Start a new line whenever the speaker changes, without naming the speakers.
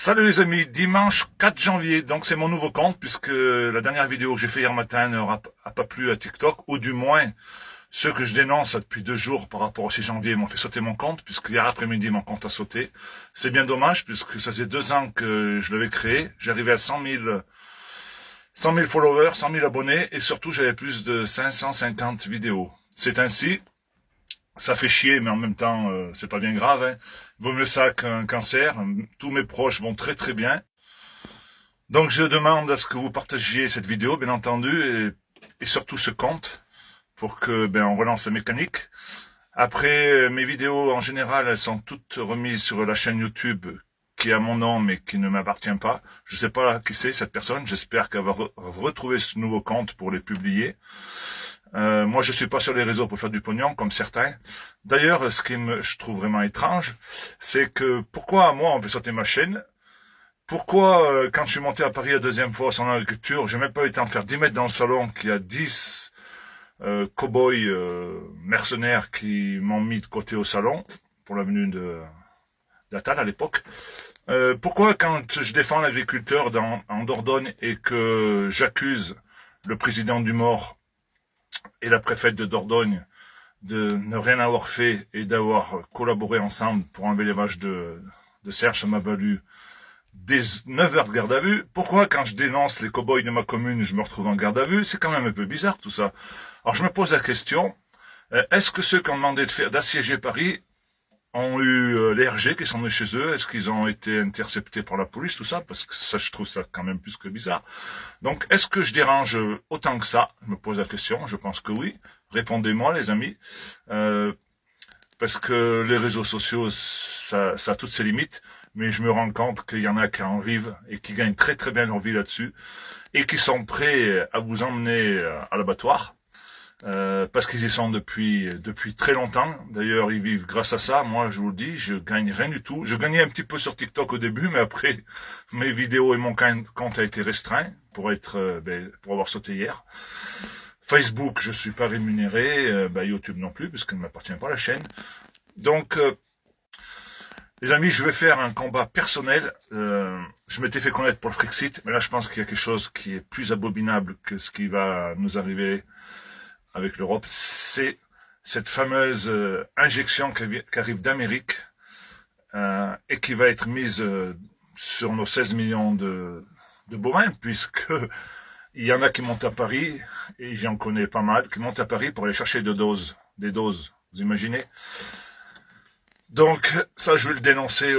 Salut les amis, dimanche 4 janvier, donc c'est mon nouveau compte puisque la dernière vidéo que j'ai fait hier matin n'aura pas plu à TikTok, ou du moins ceux que je dénonce depuis 2 jours par rapport au 6 janvier m'ont fait sauter mon compte, puisque hier après-midi mon compte a sauté. C'est bien dommage puisque ça faisait 2 ans que je l'avais créé, j'arrivais à 100 000 followers, 100 000 abonnés et surtout j'avais plus de 550 vidéos. C'est ainsi. Ça fait chier, mais en même temps, c'est pas bien grave. Hein. Vaut mieux ça qu'un cancer. Tous mes proches vont très très bien. Donc je demande à ce que vous partagiez cette vidéo, bien entendu, et surtout ce compte, pour que on relance la mécanique. Après, mes vidéos en général, elles sont toutes remises sur la chaîne YouTube qui a mon nom mais qui ne m'appartient pas. Je sais pas qui c'est cette personne. J'espère qu'elle va retrouver ce nouveau compte pour les publier. Moi, je suis pas sur les réseaux pour faire du pognon, comme certains. D'ailleurs, ce je trouve vraiment étrange, c'est que pourquoi moi on fait sauter ma chaîne? Pourquoi, quand je suis monté à Paris la deuxième fois sans agriculture, j'ai même pas eu le temps de faire 10 mètres dans le salon, qu'il y a 10 cow-boys mercenaires qui m'ont mis de côté au salon pour la venue d'Attal à l'époque. Pourquoi quand je défends l'agriculteur en Dordogne et que j'accuse le président du Mort et la préfète de Dordogne de ne rien avoir fait et d'avoir collaboré ensemble pour enlever les vaches de Serge, ça m'a valu des 9 heures de garde à vue. Pourquoi quand je dénonce les cow-boys de ma commune, je me retrouve en garde à vue? C'est quand même un peu bizarre tout ça. Alors je me pose la question, est-ce que ceux qui ont demandé d'assiéger Paris ont eu les RG qui sont venus chez eux? Est-ce qu'ils ont été interceptés par la police, tout ça? Parce que ça, je trouve ça quand même plus que bizarre. Donc, est-ce que je dérange autant que ça? Je me pose la question, je pense que oui. Répondez-moi, les amis. Parce que les réseaux sociaux, ça a toutes ses limites. Mais je me rends compte qu'il y en a qui en vivent et qui gagnent très très bien leur vie là-dessus. Et qui sont prêts à vous emmener à l'abattoir. Parce qu'ils y sont depuis très longtemps. D'ailleurs, ils vivent grâce à ça. Moi, je vous le dis, je gagne rien du tout. Je gagnais un petit peu sur TikTok au début, mais après, mes vidéos et mon compte a été restreint pour pour avoir sauté hier. Facebook, je suis pas rémunéré. YouTube non plus, puisqu'il ne m'appartient pas la chaîne. Donc, les amis, je vais faire un combat personnel. Je m'étais fait connaître pour le Frexit, mais là, je pense qu'il y a quelque chose qui est plus abominable que ce qui va nous arriver avec l'Europe, c'est cette fameuse injection qui arrive d'Amérique et qui va être mise sur nos 16 millions de bovins, puisque il y en a qui montent à Paris, et j'en connais pas mal, qui montent à Paris pour aller chercher des doses, vous imaginez? Donc ça, je vais le dénoncer